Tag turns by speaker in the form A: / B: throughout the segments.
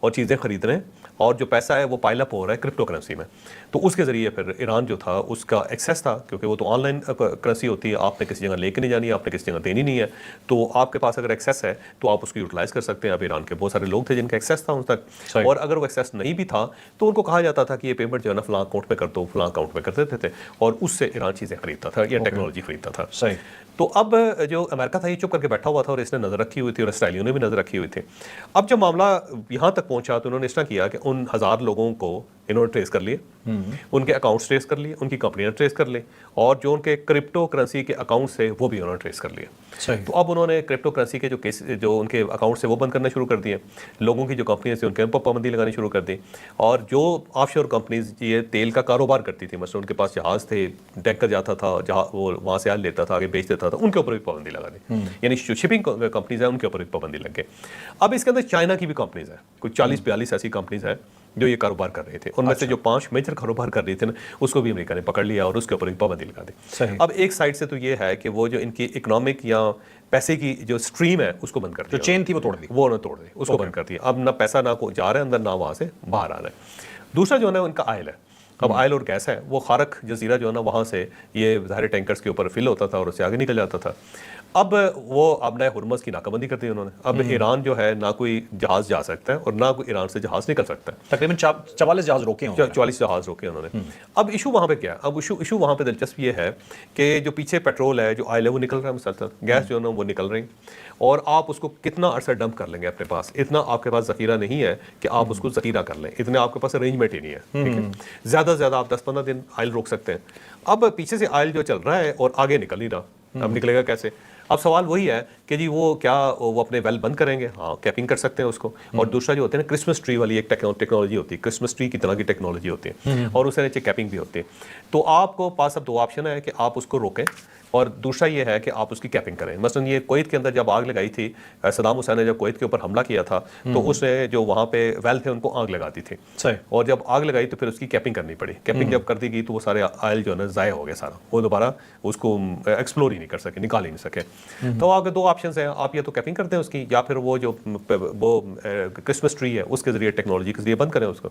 A: اور چیزیں خرید رہے ہیں اور جو پیسہ ہے وہ پائل اپ ہو رہا ہے کرپٹو کرنسی میں. تو اس کے ذریعے پھر ایران جو تھا اس کا ایکسیس تھا, کیونکہ وہ تو آن لائن کرنسی ہوتی ہے, آپ نے کسی جگہ لے کے نہیں جانی, آپ نے کسی جگہ دینی نہیں ہے, تو آپ کے پاس اگر ایکسیس ہے تو آپ اس کو یوٹیلائز کر سکتے ہیں. اب ایران کے بہت سارے لوگ تھے جن کا ایکسیس تھا ان تک, اور اگر وہ ایکسیس نہیں بھی تھا تو ان کو کہا جاتا تھا کہ یہ پیمنٹ جو ہے نا فلاں اکاؤنٹ پہ کر دو, فلاں اکاؤنٹ پہ کر دیتے تھے, اور اس سے ایران چیزیں خریدتا تھا یا ٹیکنالوجی خریدتا تھا.
B: صحیح.
A: تو اب جو امریکہ تھا یہ چپ کر کے بیٹھا ہوا تھا اور اس نے نظر رکھی ہوئی تھی اور اسرائیلیوں نے بھی نظر رکھی ہوئی تھی. اب جب معاملہ یہاں تک پہنچا تو انہوں نے اس طرح کیا کہ ان 1000 لوگوں کو انہوں نے ٹریس کر لیے, ان کے اکاؤنٹس ٹریس کر لیے, ان کی کمپنیاں ٹریس کر لی, اور جو ان کے کرپٹو کرنسی کے اکاؤنٹس تھے وہ بھی انہوں نے ٹریس کر لیے. تو اب انہوں نے کرپٹو کرنسی کے جو ان کے اکاؤنٹس ہیں وہ بند کرنا شروع کر دیے, لوگوں کی جو کمپنیاں تھیں ان کے اوپر پابندی لگانی شروع کر دی, اور جو آف شور کمپنیز یہ تیل کا کاروبار کرتی تھی, مثلا ان کے پاس جہاز تھے, ٹینکر جاتا تھا جہاں وہ وہاں سے آل لیتا تھا, آگے بیچ دیتا تھا, ان کے اوپر بھی پابندی لگا دی. یعنی جو شپنگ کمپنیز ہیں ان کے اوپر بھی پابندی لگ گئی. اب اس کے اندر چائنا کی بھی کمپنیز ہیں, کچھ 40-42 ایسی کمپنیز ہیں جو یہ کاروبار کر رہے تھے. ان میں سے جو 5 میجر کاروبار کر رہے تھے نا اس کو بھی امریکہ نے پکڑ لیا اور اس کے اوپر بھی پابندی لگا دی. اب ایک سائڈ سے تو یہ ہے کہ وہ جو ان کی اکنامک یا پیسے کی جو اسٹریم ہے اس کو بند کر دیا,
B: جو چین تھی وہ توڑ دی,
A: وہ نہ توڑ دی, اس کو بند کر دیا. اب نہ پیسہ نہ کو جا رہا ہے اندر, نہ وہاں سے باہر آ رہا ہے. دوسرا جو ہے نا ان کا آئل ہے. اب آئل اور گیس ہے وہ خارق جزیرہ جو ہے نا وہاں سے یہ ظاہر ٹینکرز کے اوپر فل ہوتا تھا اور اس سے آگے نکل جاتا تھا. اب وہ اب نئے ہرمز کی ناکہ بندی کر دی انہوں نے. اب ایران جو ہے نہ کوئی جہاز جا سکتا ہے اور نہ کوئی ایران سے جہاز نکل سکتا ہے.
B: تقریباً 44 جہاز روکے ہیں,
A: 44 جہاز روکے انہوں نے. اب ایشو وہاں پہ کیا ہے؟ اب ایشو وہاں پہ دلچسپ یہ ہے کہ جو پیچھے پیٹرول ہے, جو آئل ہے وہ نکل رہا ہے مسلسل, گیس جو ہے نا وہ نکل رہی, اور آپ اس کو کتنا عرصہ ڈمپ کر لیں گے اپنے پاس, اتنا آپ کے پاس ذخیرہ نہیں ہے کہ آپ اس کو ذخیرہ کر لیں, اتنے آپ کے پاس ارینجمنٹ ہی نہیں ہے. ٹھیک ہے, زیادہ سے زیادہ آپ 10-15 دن آئل روک سکتے ہیں. اب پیچھے سے آئل جو چل رہا ہے اور آگے نکل نہیں رہا, اب نکلے گا کیسے؟ اب سوال وہی ہے کہ جی وہ کیا وہ اپنے ویل بند کریں گے؟ ہاں کیپنگ کر سکتے ہیں اس کو. اور دوسرا جو ہوتا ہے نا کرسمس ٹری والی ایک ٹیکنالوجی ہوتی ہے, کرسمس ٹری کی طرح کی ٹیکنالوجی ہوتی ہے, اور اس سے نیچے کیپنگ بھی ہوتی ہے. تو آپ کو پاس اب 2 آپشن ہے کہ آپ اس کو روکیں, اور دوسرا یہ ہے کہ آپ اس کی کیپنگ کریں. مثلا یہ کویت کے اندر جب آگ لگائی تھی, صدام حسین نے جب کویت کے اوپر حملہ کیا تھا تو اس نے جو وہاں پہ ویل تھے ان کو آگ لگا دی تھی, اور جب آگ لگائی تو پھر اس کی کیپنگ کرنی پڑی. کیپنگ جب کر دی گئی تو وہ سارے آئل جو ہے نا ضائع ہو گیا سارا, وہ دوبارہ اس کو ایکسپلور ہی نہیں کر سکے, نکال ہی نہیں سکے. تو آگے 2 آپشنز ہیں, آپ یا تو کیپنگ کرتے ہیں اس کی, یا پھر وہ جو وہ کرسمس ٹری ہے اس کے ذریعے ٹیکنالوجی کے ذریعے بند کریں اس کو.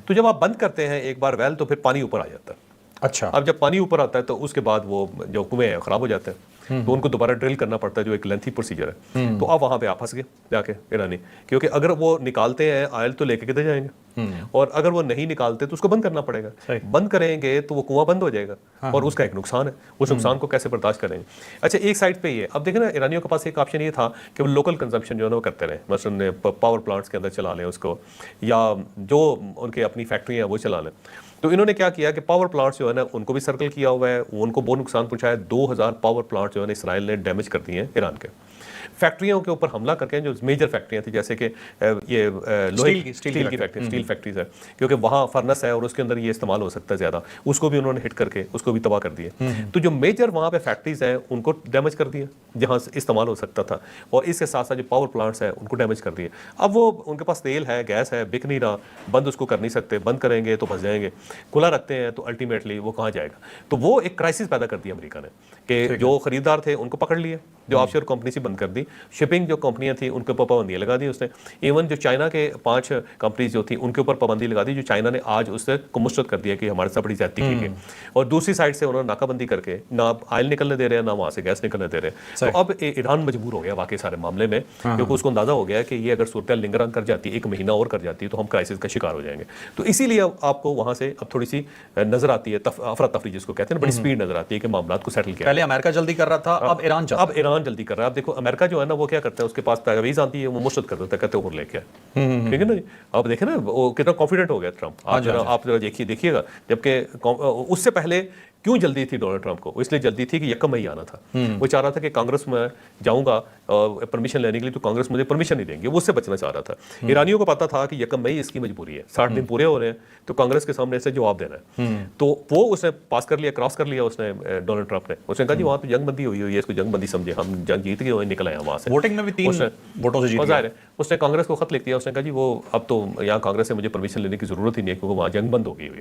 A: تو جب آپ بند کرتے ہیں ایک بار ویل تو پھر پانی اوپر آ جاتا ہے.
B: اچھا,
A: اب جب پانی اوپر آتا ہے تو اس کے بعد وہ جو کنویں ہیں خراب ہو جاتے ہیں, تو ان کو دوبارہ ڈرل کرنا پڑتا ہے, جو ایک لینتھی پروسیجر ہے. تو اب وہاں پہ آپ پھنس گئے جا کے ایرانی, کیونکہ اگر وہ نکالتے ہیں آئل تو لے کے کدھر جائیں گے, اور اگر وہ نہیں نکالتے تو اس کو بند کرنا پڑے گا. بند کریں گے تو وہ کنواں بند ہو جائے گا, اور اس کا ایک نقصان ہے, اس نقصان کو کیسے برداشت کریں گے؟ اچھا ایک سائڈ پہ یہ, اب دیکھیں نا ایرانیوں کے پاس ایک آپشن یہ تھا کہ وہ لوکل کنزمپشن جو ہے نا وہ کرتے رہیں, مثلا پاور پلانٹس کے اندر چلا لیں اس کو, یا جو ان کے اپنی فیکٹری ہیں وہ چلا لیں. تو انہوں نے کیا کیا کہ پاور پلانٹس جو ہے نا ان کو بھی سرکل کیا ہوا ہے, ان کو بہت نقصان پہنچایا. 2000 پاور پلانٹ جو ہے نا اسرائیل نے ڈیمیج کر دیے ہیں ایران کے. فیکٹریوں کے اوپر حملہ کر کے, جو میجر فیکٹریاں تھیں جیسے کہ یہ لوہے کی اسٹیل کی فیکٹری, اسٹیل فیکٹریز ہے, کیونکہ وہاں فرنس ہے اور اس کے اندر یہ استعمال ہو سکتا ہے زیادہ, اس کو بھی انہوں نے ہٹ کر کے اس کو بھی تباہ کر دیے. تو جو میجر وہاں پہ فیکٹریز ہیں ان کو ڈیمیج کر دیا جہاں سے استعمال ہو سکتا تھا, اور اس کے ساتھ ساتھ جو پاور پلانٹس ہیں ان کو ڈیمیج کر دیے. اب وہ ان کے پاس تیل ہے, گیس ہے, بک نہیں رہا, بند اس کو کر نہیں سکتے, بند کریں گے تو پھنس جائیں گے, کھلا رکھتے ہیں تو الٹیمیٹلی وہ کہاں جائے گا. تو وہ ایک کرائسس پیدا کر دیا امریکہ نے کہ جو خریدار تھے ان کو پکڑ لیے, جو آف شور کمپنی سے بند کر دی, شپنگ جو کمپنیاں تھیں ان کے اوپر پابندیاں لگا دی اس نے. ایون جو چائنا کے 5 کمپنیز جو تھیں ان کے اوپر پابندی لگا دی, جو چائنا نے آج اس سے کو مسترد کر دیا کہ ہمارے ساتھ بڑی زیادتی کی گئی. اور دوسری سائڈ سے انہوں نے ناکہ بندی کر کے نہ آئل نکلنے دے رہے ہیں, نہ وہاں سے گیس نکلنے دے رہے ہیں. تو اب ایران مجبور ہو گیا واقعی سارے معاملے میں, کیونکہ اس کو اندازہ ہو گیا کہ یہ اگر صورتحال لنگر کر جاتی, 1 مہینہ اور کر جاتی, تو ہم کرائسس کا شکار ہو جائیں گے. تو اسی لیے آپ کو وہاں سے اب تھوڑی سی نظر آتی ہے افراتفری جس کو کہتے ہیں, بڑی سپیڈ نظر آتی ہے کہ معاملات کو سیٹل کیا.
B: پہلے امریکہ جلدی کر رہا تھا, اب
A: ایران جلدی کر رہا ہے. اب دیکھو امریکہ جو ہے نا وہ کیا کرتا ہے, اس کے پاس تجویز آتی ہے وہ مسترد کر دیتا ہے, کہتے ہیں اور لے کے, ٹھیک ہے نا. اب دیکھیں نا وہ کتنا کانفیڈنٹ ہو گیا ٹرمپ. آپ ذرا دیکھیے گا, جبکہ اس سے پہلے کیوں جلدی تھی ڈونلڈ ٹرمپ کو؟ اس لیے جلدی تھی کہ 1 مئی آنا تھا. وہ چاہ رہا تھا کہ کانگریس میں جاؤں گا پرمیشن لینے کے لیے تو کانگریس مجھے پرمیشن نہیں دیں گے, وہ اس سے بچنا چاہ رہا تھا. ایرانیوں کو پتا تھا کہ 1 مئی اس کی مجبوری ہے, 60 دن پورے ہو رہے ہیں, تو کانگریس کے سامنے اسے جواب دینا ہے. تو وہ اس نے پاس کر لیا, کراس کر لیا اس نے ڈونلڈ ٹرمپ نے. اس نے کہا جی وہاں تو جنگ بندی ہوئی ہے, اس کو جنگ بندی سمجھے, ہم جنگ جیت گئے, نکل آئے وہاں سے.
B: ووٹنگ میں بھی 3 ووٹوں سے جیت گئے.
A: اس نے کانگریس کو خط لکھ دیا, اس نے کہا جی وہ اب تو یہاں کانگریس سے مجھے پرمیشن لینے کی ضرورت ہی نہیں ہے, کیونکہ وہاں جنگ بند ہو گئی ہوئی.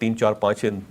A: 3, 4, 5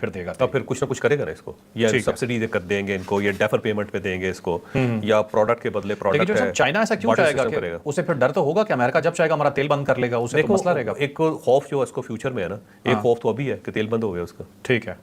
B: پھر دے گا.
A: تب پھر کچھ نہ کچھ کرے گا نا اس کو, یا سبسڈی کر دیں گے ان کو, یا ڈیفر پیمنٹ پہ دیں گے اس کو, یا پروڈکٹ کے بدلے پروڈکٹ.
B: لیکن چائنا ایسا کیوں چاہے گا کہ اسے پھر ڈر تو ہوگا کہ امریکہ جب چاہے گا ہمارا تیل بند کر لے گا, اسے تو مسئلہ رہے گا.
A: ایک خوف جو اس کو فیوچر میں ہے نا, ایک خوف تو ابھی ہے کہ تیل بند ہو گیا اس کا,
B: ٹھیک ہے,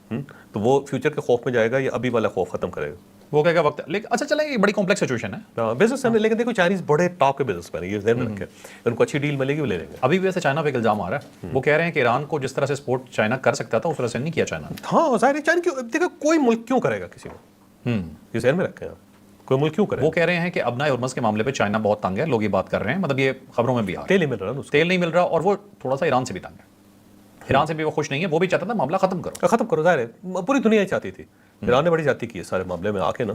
A: تو وہ فیوچر کے خوف میں جائے گا یا ابھی والا خوف ختم کرے گا,
B: وہ کہے گا وقت. لیکن اچھا چلیں, یہ بڑی کمپلیکس سچویشن ہے
A: بزنس میں. لیکن دیکھو چائنیز بڑے ٹاپ کے بزنس مین, یہ ذہن میں رکھیں, ان کو اچھی ڈیل ملے گی وہ لے لیں گے.
B: ابھی ویسے چائنا پہ الزام آ رہا ہے, وہ کہہ رہے ہیں کہ ایران کو جس طرح سے سپورٹ چائنا کر سکتا تھا اس طرح سے نہیں کیا چائنا.
A: ہاں ظاہر ہے, چائنا کیوں, دیکھو کوئی ملک کیوں کرے گا کسی کو, یہ ذہن میں رکھیں آپ, کوئی ملک کیوں کرے.
B: وہ کہہ رہے ہیں کہ ابنائے ہرمز کے معاملے پہ چائنا بہت تنگ ہے, لوگ یہ بات کر رہے ہیں, مطلب یہ خبروں میں بھی آ رہا ہے.
A: تیل نہیں مل رہا,
B: تیل نہیں مل رہا, اور وہ تھوڑا سا ایران سے بھی تنگ ہے. ایران سے بھی وہ خوش نہیں ہے, وہ بھی چاہتا تھا معاملہ ختم کرو.
A: ظاہر ہے پوری دنیا ہی چاہتی تھی. ایران نے بڑی زیادتی کی ہے سارے معاملے میں آ کے نا,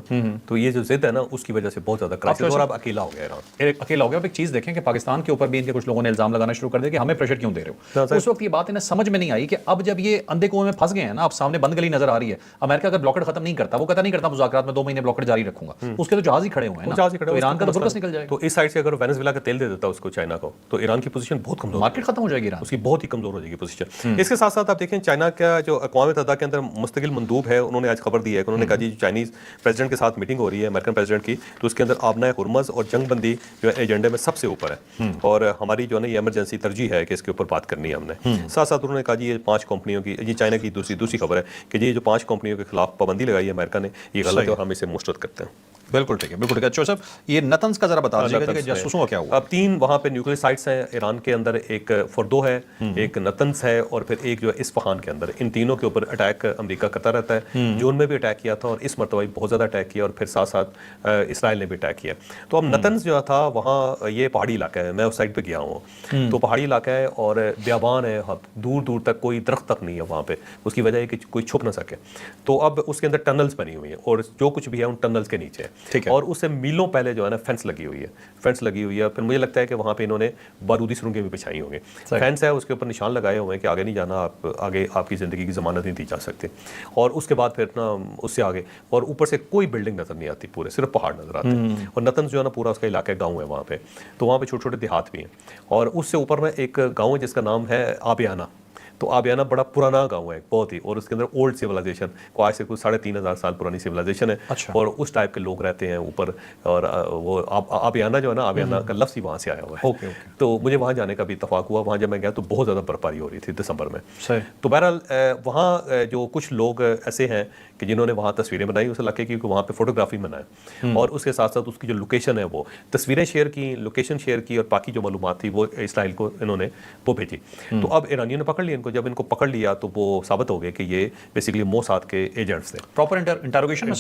A: تو یہ جو ضد ہے نا اس کی وجہ سے بہت زیادہ کرائسس, اور اب اکیلا ہو گیا ایران.
B: اکیلا ہو گیا. اب ایک چیز دیکھیں کہ پاکستان کے اوپر بھی ان کے کچھ لوگوں نے الزام لگانا شروع کر دیا کہ ہمیں پریشر کیوں دے رہے ہو. اس وقت یہ بات انہیں سمجھ میں نہیں آئی کہ اب جب یہ اندھے کنویں میں پھنس گئے ہیں نا, اب سامنے بند گلی نظر آ رہی ہے, امریکہ اگر بلاکڈ ختم نہیں کرتا, وہ کہتا نہیں کرتا مذاکرات میں 2 مہینے بلاکڈ جاری رکھوں گا, اس کے تو جہاز ہی کھڑے ہوئے ہیں, تو ایران کا تو فوکس نکل جائے گا.
A: تو اس سائڈ سے اگر وینزویلا کا تیل دے دیتا اس کو چائنا کو, تو ایران کی پوزیشن بہت کمزور,
B: مارکیٹ ختم ہو جائے گی, ایران
A: اس کی بہت ہی کمزور ہو جائے گی پوزیشن. اس کے ساتھ ساتھ آپ دیکھیں چائنا کا جو اقوام متحدہ کے اندر مستقل مندوب ہے, انہوں نے آج خبر دی ہے کہ انہوں نے کہا جی چائنیز پریزیڈنٹ کے ساتھ میٹنگ ہو رہی ہے امریکن پریزیڈنٹ کی, تو اس کے اندر آبنائے ہرمز اور جنگ بندی جو ہے ایجنڈے میں سب سے اوپر ہے, اور ہماری جو ہے نا یہ ایمرجنسی ترجیح ہے کہ اس کے اوپر بات کرنی ہے ہم نے. ساتھ ساتھ انہوں نے کہا جی یہ 5 کمپنیوں کی, یہ چائنا کی دوسری خبر ہے کہ یہ جو 5 کمپنیوں کے خلاف پابندی لگائی ہے امریکہ نے, یہ غلط ہے اور ہم اسے مسترد کرتے ہیں.
B: بالکل ٹھیک ہے, بالکل ٹھیک ہے. اچھا صاحب یہ نتنز کا ذرا بتا دیجیے کہ جاسوسوں کا کیا ہوا.
A: اب 3 وہاں پہ نیوکلیئر سائٹس ہیں ایران کے اندر, ایک فردو ہے, ایک نتنز ہے, اور پھر ایک جو ہے اصفہان کے اندر. ان تینوں کے اوپر اٹیک امریکہ کرتا رہتا ہے. جون میں بھی اٹیک کیا تھا, اور اس مرتبہ بہت زیادہ اٹیک کیا, اور پھر ساتھ ساتھ اسرائیل نے بھی اٹیک کیا. تو اب نتنز جو تھا وہاں, یہ پہاڑی علاقہ ہے, میں اس سائڈ پہ گیا ہوں, تو پہاڑی علاقہ ہے اور بیابان ہے, دور دور تک کوئی درخت تک نہیں ہے وہاں پہ. اس کی وجہ ہے کہ کوئی چھپ نہ سکے. تو اب اس کے اندر ٹنلز بنی ہوئی ہیں, اور جو کچھ بھی ہے ان ٹنلز کے نیچے ہے, اور اس سے میلوں پہلے جو ہے نا فینس لگی ہوئی ہے. پھر مجھے لگتا ہے کہ وہاں پہ انہوں نے بارودی سرنگیں بھی بچھائی ہوں گی. فینس ہے, اس کے اوپر نشان لگائے ہوئے ہیں کہ آگے نہیں جانا, آپ آگے آپ کی زندگی کی ضمانت نہیں دی جا سکتی. اور اس کے بعد پھر نا اس سے آگے, اور اوپر سے کوئی بلڈنگ نظر نہیں آتی, پورے صرف پہاڑ نظر آتے ہیں. اور نتنز جو ہے نا پورا اس کا علاقہ گاؤں ہے وہاں پہ, تو وہاں پہ چھوٹے چھوٹے دیہات بھی ہیں. اور اس سے اوپر نا ایک گاؤں ہے جس کا نام ہے آبیانہ. تو آبیانہ بڑا پرانا گاؤں ہے بہت ہی, اور اس کے اندر اولڈ سیولائزیشن, کو آج سے کوئی 3,500 سال پرانی سیولائزیشن ہے. اور اس ٹائپ کے لوگ رہتے ہیں اوپر. اور وہ آبیانہ جو ہے نا, آبیانہ کا لفظ ہی وہاں سے آیا ہوا ہے. تو مجھے وہاں جانے کا بھی اتفاق ہوا. وہاں جب میں گیا تو بہت زیادہ برفباری ہو رہی تھی دسمبر میں. تو بہرحال وہاں جو کچھ لوگ ایسے ہیں کہ جنہوں نے وہاں تصویریں بنائی اس علاقے کی, وہاں پہ فوٹوگرافی بنائے, اور اس کے ساتھ ساتھ اس کی جو لوکیشن ہے وہ تصویریں شیئر کی, لوکیشن شیئر کی, اور باقی جو معلومات تھی وہ اسرائیل کو انہوں نے وہ بھیجی. تو اب ایرانیوں نے پکڑ لیا ان کو. جب ان کو پکڑ لیا تو وہ ثابت ہو گئے کہ یہ بیسیکلی موساد کے ایجنٹس تھے.
B: پراپر انٹروگیشن,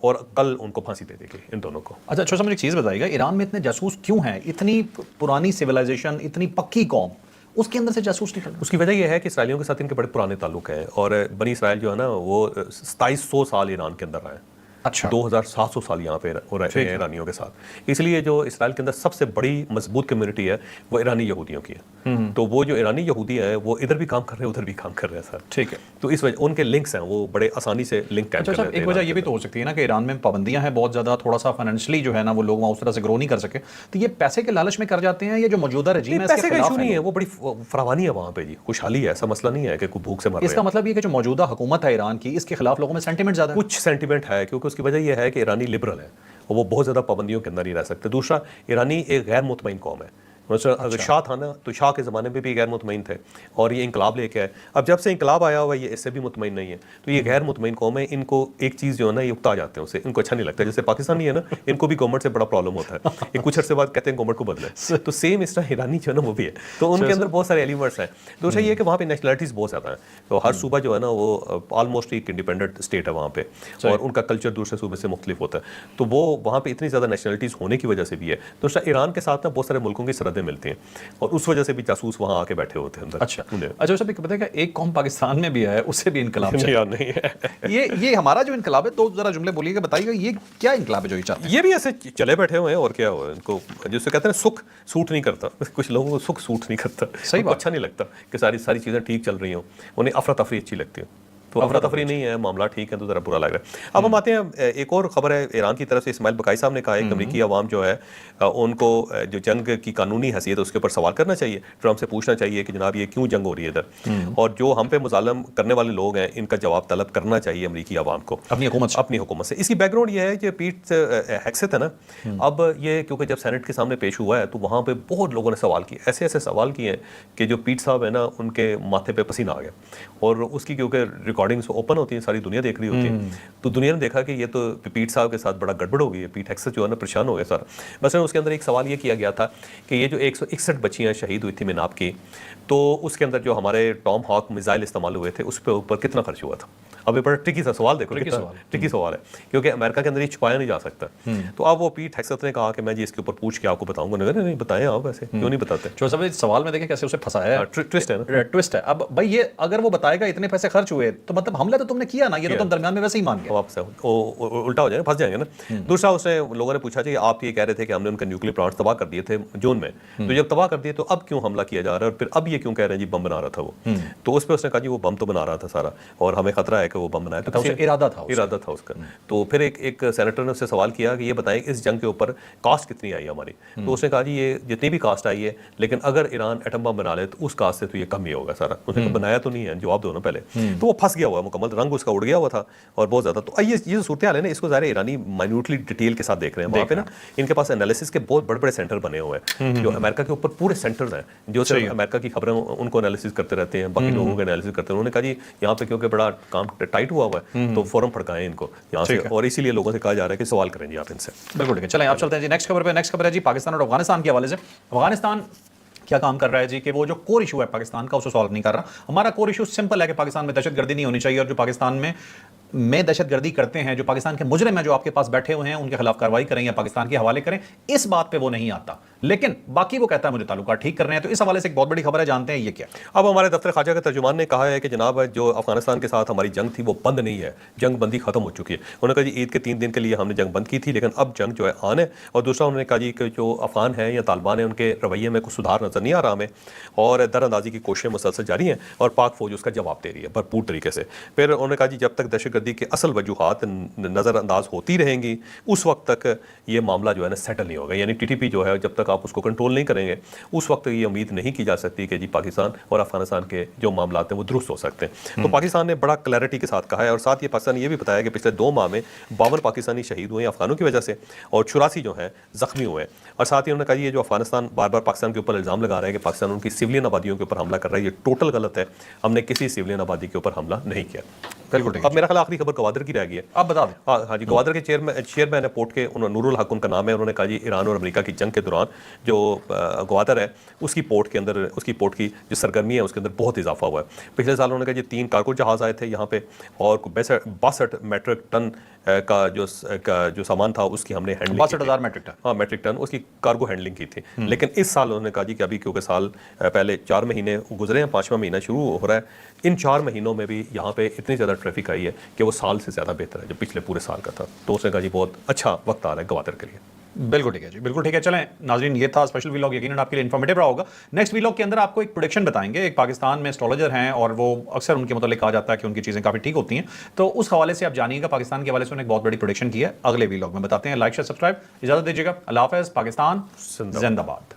A: اور کل ان کو پھانسی دے دی گئی ان دونوں کو.
B: اچھا اچھا, مجھے ایک چیز بتائیے گا, ایران میں اتنے جاسوس کیوں ہیں؟ اتنی پرانی سویلائزیشن, اتنی پکی قوم, اس کے اندر سے جاسوس نکلنا.
A: اس کی وجہ یہ ہے کہ اسرائیلیوں کے ساتھ ان کے بڑے پرانے تعلق ہیں, اور بنی اسرائیل جو ہے نا وہ 2700 سال ایران کے اندر رہے.
B: اچھا,
A: 2700 سال یہاں پہ رہے ہیں ایرانیوں کے ساتھ. اس لیے جو اسرائیل کے اندر سب سے بڑی مضبوط کمیونٹی ہے وہ ایرانی یہودیوں کی ہے. تو وہ جو ایرانی یہودی ہیں وہ ادھر بھی کام کر رہے ہیں, ادھر بھی کام کر رہے ہیں سر.
B: ٹھیک ہے.
A: تو اس وجہ ان کے لنکس ہیں, وہ بڑے آسانی سے لنک کر لیتے ہیں.
B: ایک وجہ یہ بھی تو ہو سکتی ہے نا کہ ایران میں پابندیاں ہیں بہت زیادہ, تھوڑا سا فائنینشلی جو ہے نا وہ لوگ وہاں اس طرح سے گرو نہیں کر سکے, تو یہ پیسے کے لالچ میں کر جاتے ہیں. یہ جو موجودہ رجیم ہے اس کے خلاف
A: نہیں ہے, وہ بڑی فراوانی ہے وہاں پہ جی, خوشحالی ہے, ایسا مسئلہ نہیں ہے کہ کوئی بھوک سے مر رہے ہیں.
B: اس کا مطلب یہ کہ جو موجودہ حکومت ہے ایران کی, اس کے خلاف لوگوں میں سینٹیمنٹ زیادہ ہے.
A: کچھ سینٹیمنٹ ہے, کیونکہ اس کی وجہ یہ ہے کہ ایرانی لبرل ہے, وہ بہت زیادہ پابندیوں کے اندر نہیں رہ سکتے. دوسرا, ایرانی ایک غیر مطمئن قوم ہے. اگر شاہ تھا نا تو شاہ کے زمانے میں بھی غیر مطمئن تھے, اور یہ انقلاب لے کے آئے. اب جب سے انقلاب آیا ہوا ہے یہ اس سے بھی مطمئن نہیں ہے. تو یہ غیر مطمئن قوم ہے, ان کو ایک چیز جو ہے نا یہ اکتا جاتے ہیں اسے, ان کو اچھا نہیں لگتا. جیسے پاکستانی ہے نا, ان کو بھی گورنمنٹ سے بڑا پرابلم ہوتا ہے, یہ کچھ عرصے بعد کہتے ہیں گورنمنٹ کو بدلے. تو سیم اس طرح ایرانی جو ہے نا وہ بھی ہے, تو ان کے اندر بہت سارے ایلیمنٹس ہیں. دوسرا یہ کہ وہاں پہ نیشنلٹیز بہت زیادہ ہیں, تو ہر صوبہ جو ہے نا وہ آلموسٹ ایک انڈیپینڈنٹ اسٹیٹ ہے وہاں پہ, اور ان کا کلچر دوسرے صوبے سے مختلف ہوتا ہے. تو وہ وہاں پہ اتنی زیادہ نیشنلٹیز ہونے کی وجہ سے بھی ہے. دوسرا, ایران کے ساتھ نا بہت سارے ملکوں کی سرحدیں ملتی ہیں, اور اس وجہ سے بھی جاسوس وہاں آ کے بیٹھے ہوتے ہیں اندر.
B: اچھا اچھا, صاحب پتہ ہے کہ ایک قوم پاکستان میں بھی ہے, اس سے بھی انقلاب
A: نہیں ہے.
B: یہ ہمارا جو انقلاب ہے, تو ذرا جملے بولیے گا, بتائیے گا یہ کیا انقلاب ہے جو یہ چاہتے ہیں؟
A: یہ بھی ایسے چلے بیٹھے ہوئے ہیں, اور کیا ہوا ان کو, جسے کہتے ہیں سکھ سوٹ نہیں کرتا. کچھ لوگوں کو سکھ سوٹ نہیں کرتا,
B: صحیح بات,
A: اچھا نہیں لگتا کہ ساری چیزیں ٹھیک چل رہی ہوں, انہیں افراتفری اچھی لگتی ہے. تو افراتفری نہیں ہے, معاملہ ٹھیک ہے, تو ذرا برا لگ رہا ہے. اب ہم آتے ہیں, ایک اور خبر ہے ایران کی طرف سے. اسماعیل بقائی صاحب نے کہا ہے کہ امریکی عوام جو ہے ان کو جو جنگ کی قانونی حیثیت ہے اس کے اوپر سوال کرنا چاہیے, ٹرمپ سے پوچھنا چاہیے کہ جناب یہ کیوں جنگ ہو رہی ہے ادھر, اور جو ہم پہ مظالم کرنے والے لوگ ہیں ان کا جواب طلب کرنا چاہیے امریکی عوام کو اپنی حکومت سے. اس کی بیک گراؤنڈ یہ ہے کہ پیٹ ہیگسیت ہے نا, اب یہ کیونکہ جب سینٹ کے سامنے پیش ہوا ہے تو وہاں پہ بہت لوگوں نے سوال کیے, ایسے ایسے سوال کیے ہیں کہ جو پیٹ صاحب ہے نا ان کے ماتھے پہ پسینہ آ گیا, اور اس کی کیونکہ ریکارڈنگز اوپن ہوتی ہیں, ساری دنیا دیکھ رہی ہوتی ہے, تو دنیا نے دیکھا کہ یہ تو پیٹ صاحب کے ساتھ بڑا گڑبڑ ہو گئی ہے, پیٹ ہیگسیت جو ہے نا پریشان ہو گیا سارا. مثلا اس کے اندر ایک سوال یہ کیا گیا تھا کہ یہ جو 161 بچیاں شہید ہوئی تھی میناب کی, تو اس کے اندر جو ہمارے ٹام ہاک میزائل استعمال ہوئے تھے اس پہ اوپر کتنا خرچ ہوا تھا. اب یہ بڑا ٹرکی سا سوال, دیکھو ٹرکی سوال ہے کیونکہ امریکہ کے اندر یہ چھپایا نہیں جا سکتا. تو اب وہ پیٹ ہیگسیت نے کہا کہ میں جی اس کے اوپر پوچھ کے آپ کو بتاؤں گا. نہیں بتائیں آپ, ایسے کیوں نہیں بتاتے.
B: جو سب سوال میں دیکھیں کیسے اسے پھنسایا ہے,
A: ٹوسٹ ہے نا,
B: ٹوسٹ ہے. اب بھائی یہ اگر وہ بتائے گا اتنے پیسے خرچ ہوئے تو مطلب حملہ تو تم نے کیا نا, یہ تو تم درمیان میں ویسے ہی مان گئے,
A: واپس الٹا ہو جائے گا, پھنس جائیں گے نا. دوسرا اس نے لوگوں نے پوچھا کہ آپ یہ کہہ رہے تھے کہ ہم نے ان کے نیوکلیر پلانٹس تباہ کر دیے تھے جون میں, تو جب تباہ کر دیے تو اب کیوں حملہ کیا جا رہا ہے, اور پھر اب یہ کیوں کہہ رہے ہیں جی بم بنا رہا تھا وہ. تو اس پہ اس نے کہا جی وہ بم تو بنا رہا تھا سارا, اور ہمیں خطرہ ہے کہ وہ بم بنایا, تو
B: ارادہ
A: تھا اس کا. تو پھر ایک سینیٹر نے اس سے سوال کیا کہ یہ بتائیں اس جنگ کے اوپر کاسٹ کتنی آئی ہماری. تو اس نے کہا جی یہ جتنی بھی کاسٹ آئی ہے, لیکن اگر ایران ایٹم بم بنا لے تو اس کاسٹ سے تو یہ کم ہی ہوگا سارا. اس نے کہا بنایا تو نہیں ہے, جواب دو نا پہلے. تو وہ پھنس گیا ہوا مکمل, رنگ اس کا اڑ گیا ہوا تھا اور بہت زیادہ. تو یہ صورتحال ہے نا, اس کو ظاہر ایرانی مائنیوٹلی ڈیٹیل کے ساتھ دیکھ رہے ہیں. وہاں پہ نا ان کے پاس انالیسس کے بہت بڑے بڑے سینٹر بنے ہوئے ہیں, جو امریکہ کے اوپر پورے سینٹرز ہیں جو صرف امریکہ کی خبریں ان کو انالیسس کرتے رہتے ہیں, باقی لوگوں کے انالیسس کرتے ہیں. انہوں نے کہا جی یہاں پہ کیونکہ بڑا کام ٹائٹ ہوا ہوا ہے تو فوراً پھڑکائیں ان کو یہاں سے, اور اسی لیے لوگوں سے کہا جا رہا ہے کہ سوال کریں جی آپ ان سے.
B: بالکل ٹھیک ہے, چلیں آپ چلتے ہیں جی نیکسٹ خبر پہ. نیکسٹ خبر ہے جی پاکستان اور افغانستان کے حوالے سے. افغانستان کیا کام کر رہا ہے جی کہ وہ جو کور ایشو ہے پاکستان کا اسے سالو نہیں کر رہا. ہمارا کور ایشو سمپل ہے کہ پاکستان میں دہشت گردی نہیں ہونی چاہیے, اور جو پاکستان میں دہشت گردی کرتے ہیں, جو پاکستان کے مجرم ہیں جو آپ کے پاس بیٹھے ہوئے ہیں, ان کے خلاف کارروائی کریں یا پاکستان کے حوالے کریں. اس بات پہ وہ نہیں آتا, لیکن باقی وہ کہتا ہے مجھے تعلقات ٹھیک کرنے ہیں. تو اس حوالے سے ایک بہت بڑی خبر ہے, جانتے ہیں یہ کیا.
A: اب ہمارے دفتر خارجہ کے ترجمان نے کہا ہے کہ جناب جو افغانستان کے ساتھ ہماری جنگ تھی وہ بند نہیں ہے, جنگ بندی ختم ہو چکی ہے. انہوں نے کہا جی عید کے 3 دن کے لیے ہم نے جنگ بند کی تھی, لیکن اب جنگ جو ہے آن ہے. اور دوسرا انہوں نے کہا جی کہ جو افغان ہیں یا طالبان ہیں ان کے رویے میں کچھ سدھار نظر نہیں آ رہا ہمیں, اور در اندازی کی کوششیں مسلسل جاری ہیں, اور پاک فوج اس کا جواب دے رہی ہے بھرپور طریقے سے. پھر انہوں نے کہا جی جب تک دہشت گردی کے اصل وجوہات نظر انداز ہوتی رہیں گی اس وقت تک یہ معاملہ جو ہے نا سیٹل نہیں ہوگا. یعنی TTP جو ہے جب تک آپ اس کو کنٹرول نہیں کریں گے اس وقت یہ امید نہیں کی جا سکتی کہ جی پاکستان اور افغانستان کے جو معاملات ہیں وہ درست ہو سکتے ہیں. تو پاکستان نے بڑا کلیئرٹی کے ساتھ کہا ہے, اور ساتھ یہ پاکستان نے یہ بھی بتایا کہ پچھلے 2 ماہ میں 52 پاکستانی شہید ہوئے ہیں افغانوں کی وجہ سے, اور 84 جو ہیں زخمی ہوئے ہیں. اور ساتھ ہی انہوں نے کہا یہ جو افغانستان بار بار پاکستان کے اوپر الزام لگا رہا ہے کہ پاکستان ان کی سویلین آبادیوں کے اوپر حملہ کر رہا ہے, یہ ٹوٹل غلط ہے. ہم نے کسی سویلین آبادی کے اوپر حملہ نہیں کیا.
B: بالکل ٹھیک.
A: اب میرا خیال آخری خبر گوادر کی رہ گئی ہے,
B: آپ بتا دیں.
A: ہاں جی, گوادر کے چیئرمین ہے پورٹ کے, نور الحق ان کا نام ہے. انہوں نے کہا جی ایران اور امریکہ کی جنگ کے دوران جو گوادر ہے اس کی پورٹ کے اندر, اس کی پورٹ کی جو سرگرمی ہے اس کے اندر بہت اضافہ ہوا ہے. پچھلے سال انہوں نے کہا جی 3 کارگو جہاز آئے تھے یہاں پہ, اور 62 میٹرک ٹن کا جو سامان تھا اس کی ہم نے ہینڈلنگ
B: 62,000 میٹرک ٹن,
A: ہاں میٹرک ٹن اس کی کارگو ہینڈلنگ کی تھی. لیکن اس سال انہوں نے کہا جی کہ ابھی کیونکہ سال پہلے 4 مہینے گزرے ہیں, 5واں مہینہ شروع ہو رہا ہے, ان 4 مہینوں میں بھی یہاں پہ اتنی زیادہ ٹریفک آئی ہے کہ وہ سال سے زیادہ بہتر ہے جو پچھلے پورے سال کا تھا. تو اس نے کہا جی بہت اچھا وقت آ رہا ہے گوادر کے لیے.
B: بالکل ٹھیک ہے جی, بالکل ٹھیک ہے. چلیں ناظرین, یہ تھا اسپیشل ویلاگ, یقیناً آپ کے لیے انفارمیٹیو رہا ہوگا. نیکسٹ ویلاگ کے اندر آپ کو ایک پریڈکشن بتائیں گے. ایک پاکستان میں اسٹرالوجر ہیں اور وہ اکثر ان کے متعلق کہا جاتا ہے کہ ان کی چیزیں کافی ٹھیک ہوتی ہیں, تو اس حوالے سے آپ جانیے گا. پاکستان کے حوالے سے انہوں نے ایک بہت بڑی پریڈکشن کی ہے, اگلے ویلاگ میں بتاتے ہیں. لائک شیئر سبسکرائب, اجازت دیجیے گا. اللہ حافظ. پاکستان زندہ باد.